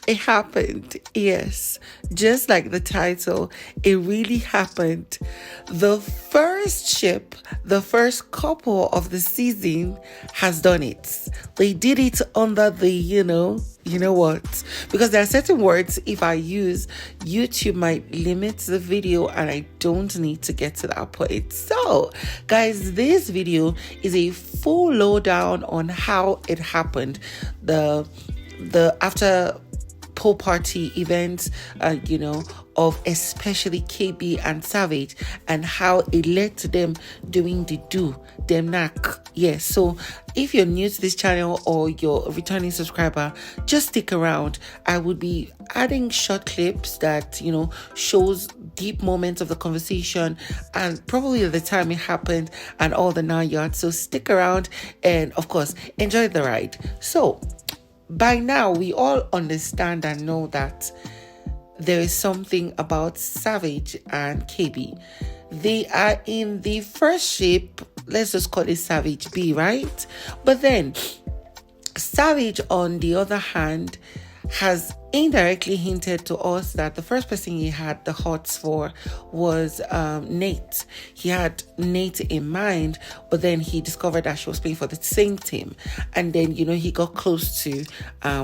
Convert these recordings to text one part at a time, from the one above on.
It happened, yes. Just like the title, it really happened. The first ship, the first couple of the season has done it. They did it under the, you know what? Because there are certain words, if I use, YouTube might limit the video and I don't need to get to that point. So, guys, this video is a full lowdown on how it happened. The after pool party events, of especially KB and Savage, and how it led to them doing the them knack. Yes, so if you're new to this channel or you're a returning subscriber, just stick around. I would be adding short clips that, shows deep moments of the conversation and probably the time it happened and all the 9 yards. So stick around and, of course, enjoy the ride. So, by now, we all understand and know that there is something about Savage and KB. They are in the first ship, let's just call it Savage B, right? But then, Savage, on the other hand, has indirectly hinted to us that the first person he had the hots for was Nate. He had Nate in mind, but then he discovered that she was playing for the same team, and then he got close to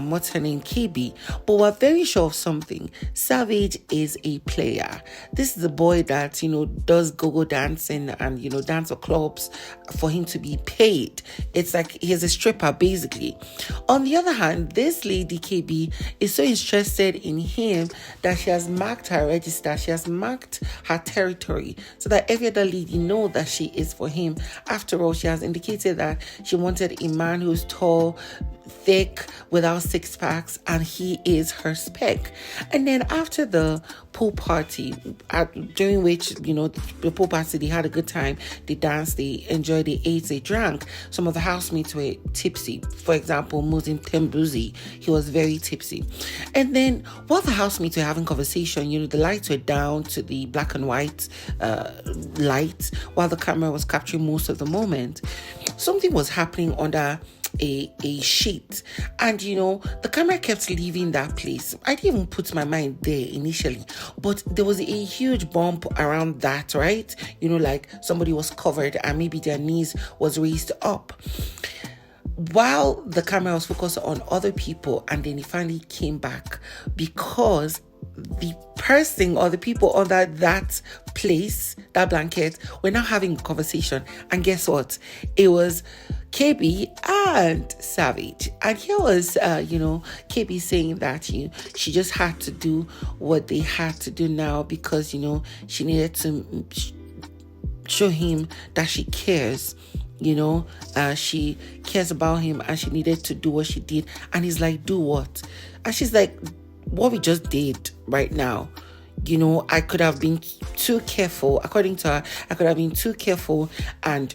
what's her name, KB. But we're very sure of something. Savage is a player. This is a boy that does go-go dancing and dance for clubs for him to be paid. It's like he's a stripper basically. On the other hand, this lady KB is so interested in him that she has marked her register, she has marked her territory so that every other lady know that she is for him. After all, she has indicated that she wanted a man who's tall, thick, without six packs, and he is her spec. And then after the pool party, during which the pool party, they had a good time, they danced, they enjoyed, they ate, they drank. Some of the housemates were tipsy. For example, Mzansi Bbmzansi, he was very tipsy. And then while the housemates were having conversation, the lights were down to the black and white lights, while the camera was capturing most of the moment. Something was happening under a sheet, and the camera kept leaving that place. I didn't even put my mind there initially, but there was a huge bump around that, right? Like somebody was covered and maybe their knees was raised up while the camera was focused on other people, and then it finally came back because the person or the people under that place, that blanket, were now having a conversation. And guess what? It was KB and Savage. And here was, KB saying that, she just had to do what they had to do now because, she needed to show him that she cares. She cares about him and she needed to do what she did. And he's like, do what? And she's like, what we just did right now. I could have been too careful. According to her, I could have been too careful and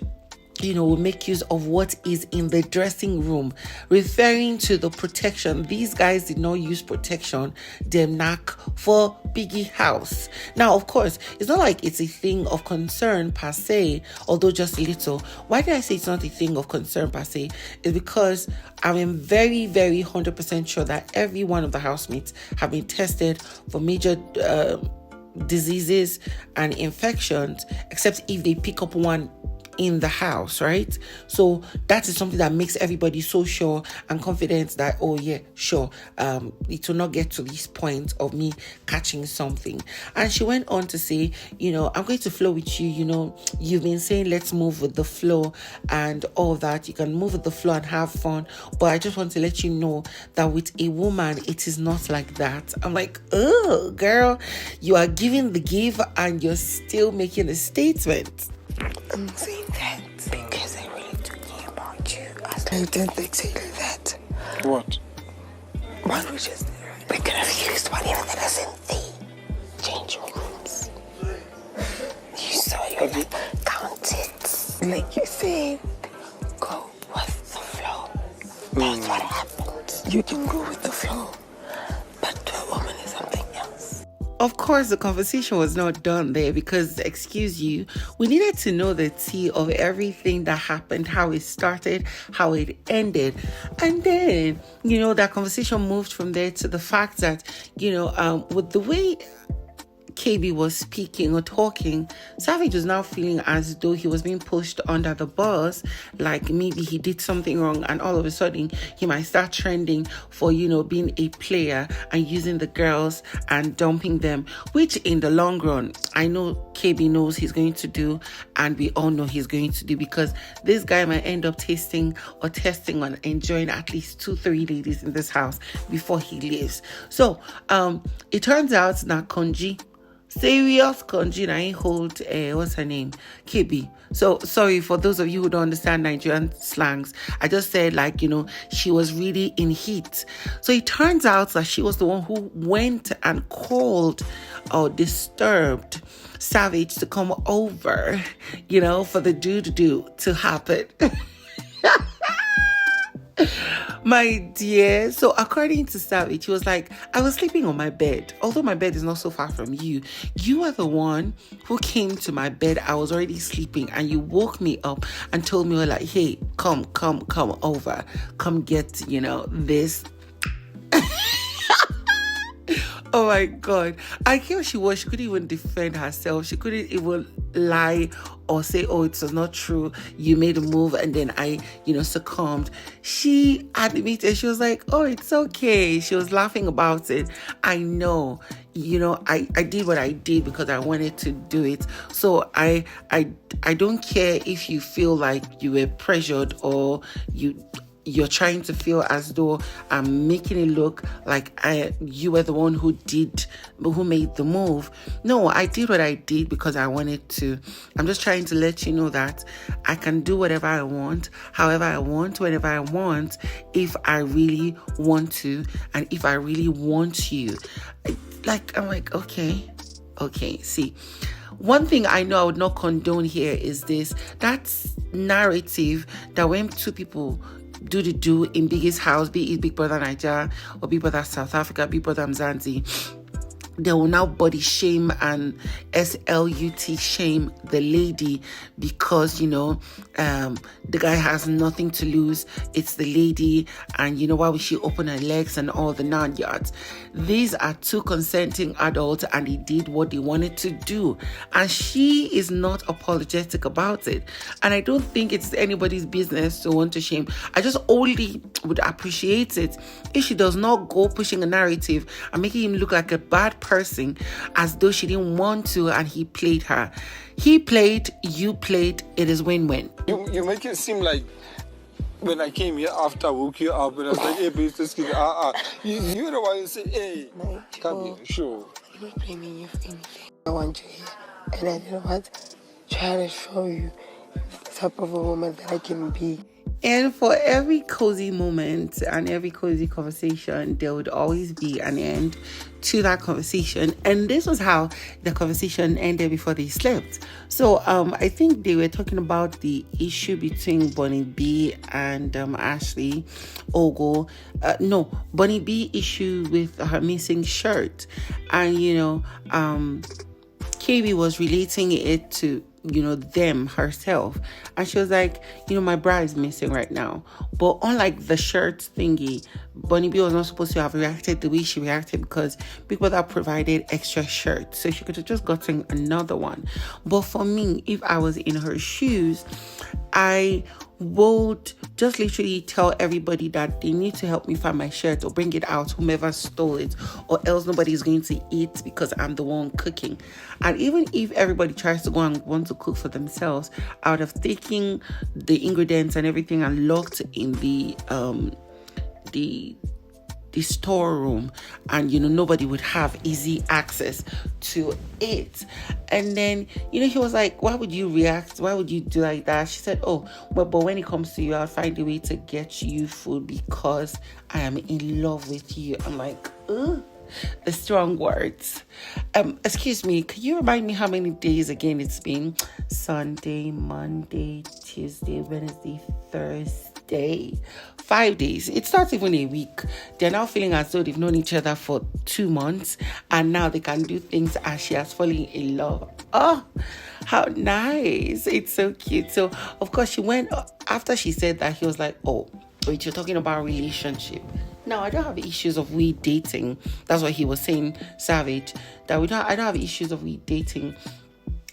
will make use of what is in the dressing room, referring to the protection. These guys did not use protection, them knack for Biggie house. Now, of course, it's not like it's a thing of concern per se, although just a little. Why did I say it's not a thing of concern per se? It's because I am very, very 100% sure that every one of the housemates have been tested for major diseases and infections, except if they pick up one in the house, right? So that is something that makes everybody so sure and confident that, oh yeah, sure, it will not get to this point of me catching something. And she went on to say, I'm going to flow with you. You've been saying let's move with the flow and all that. You can move with the flow and have fun, but I just want to let you know that with a woman, it is not like that. I'm like, oh girl, you are giving the give and you're still making a statement. I'm saying that because I really do care about you. I didn't exactly that. What? Why don't we just... We could have used whatever that is in the change rooms. You saw your count it. Like you said, go with the flow. That's what happened. You can go with the flow, but to a woman is something else. of course, the conversation was not done there because, excuse you, we needed to know the tea of everything that happened, how it started, how it ended. And then, that conversation moved from there to the fact that, with the way KB was speaking or talking, Savage was now feeling as though he was being pushed under the bus, like maybe he did something wrong and all of a sudden he might start trending for, being a player and using the girls and dumping them, which in the long run, I know KB knows he's going to do, and we all know he's going to do, because this guy might end up tasting or testing on enjoying at least 2-3 ladies in this house before he leaves. So it turns out that Konji, serious Konji, I hold what's her name, KB. So sorry for those of you who don't understand Nigerian slangs. I just said, she was really in heat. So it turns out that she was the one who went and called or disturbed Savage to come over, for the do to happen. My dear, so according to Savage, he was like, I was sleeping on my bed. Although my bed is not so far from you, you are the one who came to my bed. I was already sleeping and you woke me up and told me, like, hey, come over. Come get, this. Oh my God. I hear she couldn't even defend herself. She couldn't even lie or say, oh, it was not true. You made a move and then I, succumbed. She admitted, she was like, oh, it's okay. She was laughing about it. I know, I did what I did because I wanted to do it. So I don't care if you feel like you were pressured or you're trying to feel as though I'm making it look like you were the one who made the move. No, I did what I did because I wanted to. I'm just trying to let you know that I can do whatever I want, however I want, whenever I want, if I really want to, and if I really want you. I'm like, okay, see. One thing I know I would not condone here is that narrative that when two people do in biggest house, be it Big Brother Nigeria or Big Brother South Africa, Big Brother Mzansi, they will now body shame and SLUT shame the lady because, the guy has nothing to lose. It's the lady. And, why would she open her legs and all the 9 yards? These are two consenting adults and they did what they wanted to do. And she is not apologetic about it. And I don't think it's anybody's business to want to shame. I just only would appreciate it if she does not go pushing a narrative and making him look like a bad person as though she didn't want to and he played her. He played, you played, it is win-win. You make it seem like when I came here after I woke you up and I was like, hey, please, just kidding. You're the one who said, hey, come here, sure. I'm not blaming you for anything. I want you here. And I didn't want to try to show you the type of a woman that I can be. And for every cozy moment and every cozy conversation, there would always be an end to that conversation. And this was how the conversation ended before they slept. So I think they were talking about the issue between Bunny B and Ashley Ogo. Bunny B issue with her missing shirt. And, KB was relating it to them herself, and she was like, my bra is missing right now. But unlike the shirt thingy, Bunny B was not supposed to have reacted the way she reacted because Big Brother provided extra shirts, so she could have just gotten another one. But for me, if I was in her shoes, I would just literally tell everybody that they need to help me find my shirt or bring it out, whomever stole it, or else nobody is going to eat because I'm the one cooking. And even if everybody tries to go and want to cook for themselves, I would have taken the ingredients and everything and locked in the storeroom, and nobody would have easy access to it. And then he was like, why would you react, why would you do like that? She said, oh but when it comes to you, I'll find a way to get you food because I am in love with you. I'm like, ugh, the strong words. Excuse me, can you remind me how many days again it's been? Sunday, Monday, Tuesday, Wednesday, Thursday, day, 5 days. It's not even a week. They're now feeling as though they've known each other for 2 months, and now they can do things as she has fallen in love. Oh, how nice. It's so cute. So, of course, she went, after she said that, he was like, oh, wait, you're talking about relationship. Now, I don't have issues of we dating. That's what he was saying, Savage, that I don't have issues of we dating.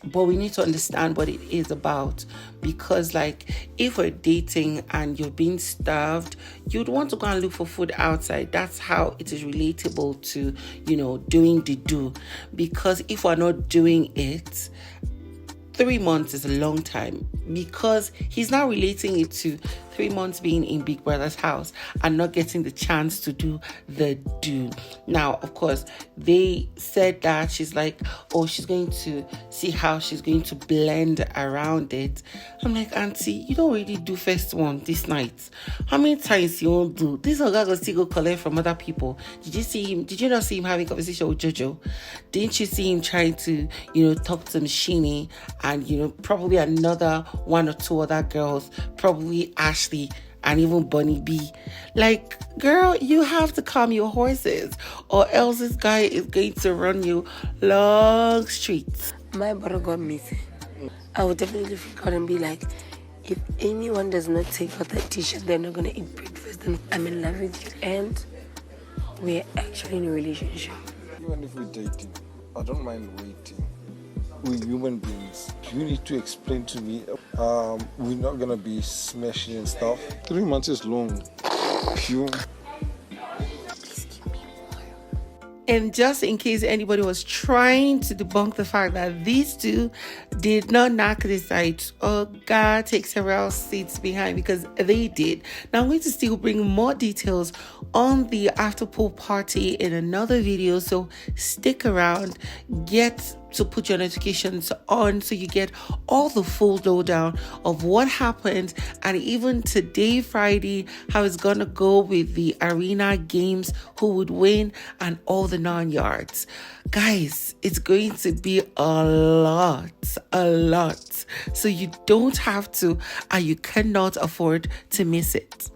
But we need to understand what it is about, because like if we're dating and you're being starved, you'd want to go and look for food outside. That's how it is relatable to, doing the do. Because if we're not doing it, 3 months is a long time, because he's now relating it to 3 months being in Big Brother's house and not getting the chance to do the do. Now, of course, they said that she's like, oh, she's going to see how she's going to blend around it. I'm like, Auntie, you don't really do first one this night. How many times you won't do? This guy will still go collect from other people. Did you not see him having a conversation with Jojo? Didn't you see him trying to, talk to Mshini and, probably another 1 or 2 other girls, probably Ashley and even Bunny B? Like, girl, you have to calm your horses, or else this guy is going to run you long streets. My brother got missing. I would definitely freak out and be like, if anyone does not take out that t-shirt, they're not going to eat breakfast, and I'm in love with you, and we're actually in a relationship. Even if we're dating, I don't mind waiting. We're human beings. You need to explain to me, we're not gonna be smashing and stuff. 3 months is long. Phew. And just in case anybody was trying to debunk the fact that these two did not knock this out, oh God, take several seats behind, because they did. Now I'm going to still bring more details on the after pool party in another video, so stick around, get to put your notifications on so you get all the full lowdown of what happened, and even today, Friday, how it's gonna go with the arena games, who would win, and all the 9 yards. Guys, it's going to be a lot. So you don't have to, and you cannot afford to miss it.